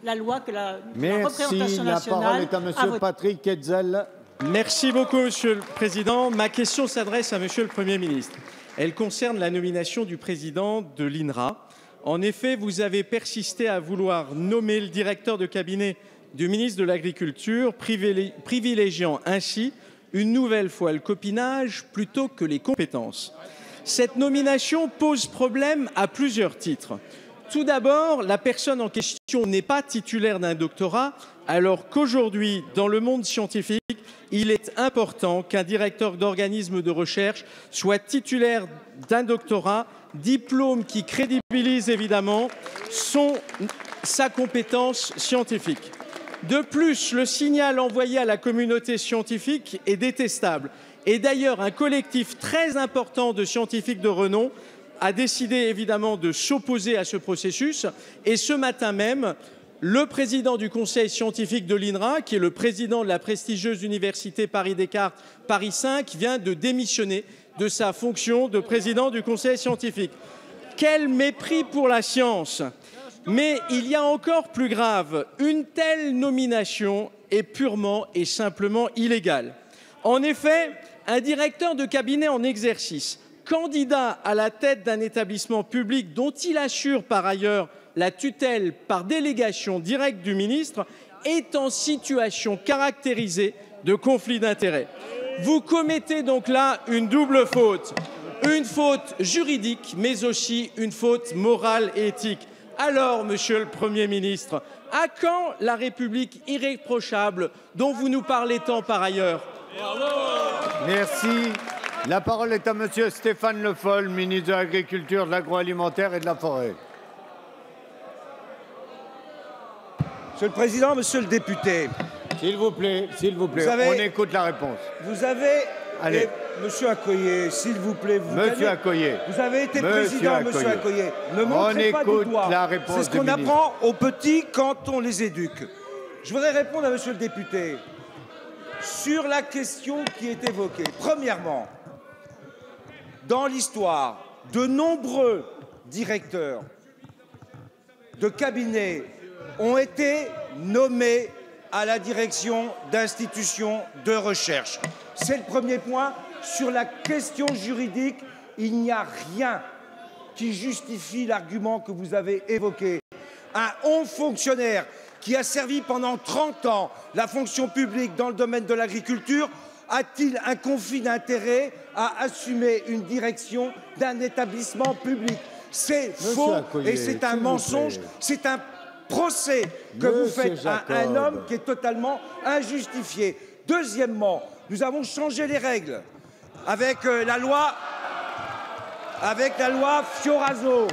la loi que la Merci. représentation La nationale parole est à a Monsieur votée. Patrick Hetzel. Merci beaucoup, Monsieur le Président. Ma question s'adresse à Monsieur le Premier ministre. Elle concerne la nomination du président de l'INRA. En effet, vous avez persisté à vouloir nommer le directeur de cabinet du ministre de l'Agriculture, privilégiant ainsi une nouvelle fois le copinage plutôt que les compétences. Cette nomination pose problème à plusieurs titres. Tout d'abord, la personne en question n'est pas titulaire d'un doctorat, alors qu'aujourd'hui, dans le monde scientifique, il est important qu'un directeur d'organisme de recherche soit titulaire d'un doctorat, diplôme qui crédibilise évidemment sa compétence scientifique. De plus, le signal envoyé à la communauté scientifique est détestable. Et d'ailleurs, un collectif très important de scientifiques de renom a décidé évidemment de s'opposer à ce processus. Et ce matin même, le président du conseil scientifique de l'INRA, qui est le président de la prestigieuse université Paris-Descartes, Paris 5, vient de démissionner de sa fonction de président du conseil scientifique. Quel mépris pour la science! Mais il y a encore plus grave, une telle nomination est purement et simplement illégale. En effet, un directeur de cabinet en exercice, candidat à la tête d'un établissement public dont il assure par ailleurs la tutelle par délégation directe du ministre, est en situation caractérisée de conflit d'intérêts. Vous commettez donc là une double faute, une faute juridique, mais aussi une faute morale et éthique. Alors, Monsieur le Premier ministre, à quand la République irréprochable dont vous nous parlez tant par ailleurs? Merci. La parole est à Monsieur Stéphane Le Foll, ministre de l'Agriculture, de l'Agroalimentaire et de la Forêt. Monsieur le Président, Monsieur le député. S'il vous plaît, on écoute la réponse. Vous avez... Allez. Monsieur Accoyer, s'il vous plaît. Monsieur Accoyer. Vous avez été président, Monsieur Accoyer. Ne montrez pas du doigt. La réponse. C'est ce qu'on apprend aux petits quand on les éduque. Je voudrais répondre à Monsieur le député sur la question qui est évoquée. Premièrement, dans l'histoire, de nombreux directeurs de cabinets ont été nommés à la direction d'institutions de recherche. C'est le premier point. Sur la question juridique, il n'y a rien qui justifie l'argument que vous avez évoqué. Un haut fonctionnaire qui a servi pendant 30 ans la fonction publique dans le domaine de l'agriculture a-t-il un conflit d'intérêt à assumer une direction d'un établissement public? C'est faux et c'est un mensonge, c'est un procès que vous faites à un homme qui est totalement injustifié. Deuxièmement, nous avons changé les règles avec la loi Fioraso.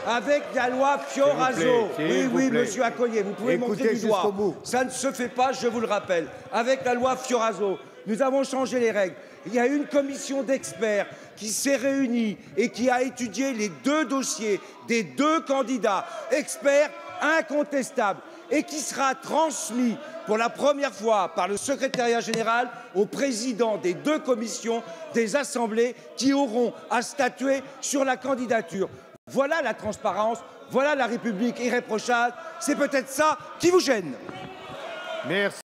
Avec la loi Fioraso. Oui, Monsieur Accoyer, vous pouvez montrer du doigt. Ça ne se fait pas, je vous le rappelle. Avec la loi Fioraso, nous avons changé les règles. Il y a une commission d'experts qui s'est réunie et qui a étudié les deux dossiers des deux candidats, experts incontestables, et qui sera transmis pour la première fois par le secrétariat général au président des deux commissions des assemblées qui auront à statuer sur la candidature. Voilà la transparence, voilà la République irréprochable. C'est peut-être ça qui vous gêne. Merci.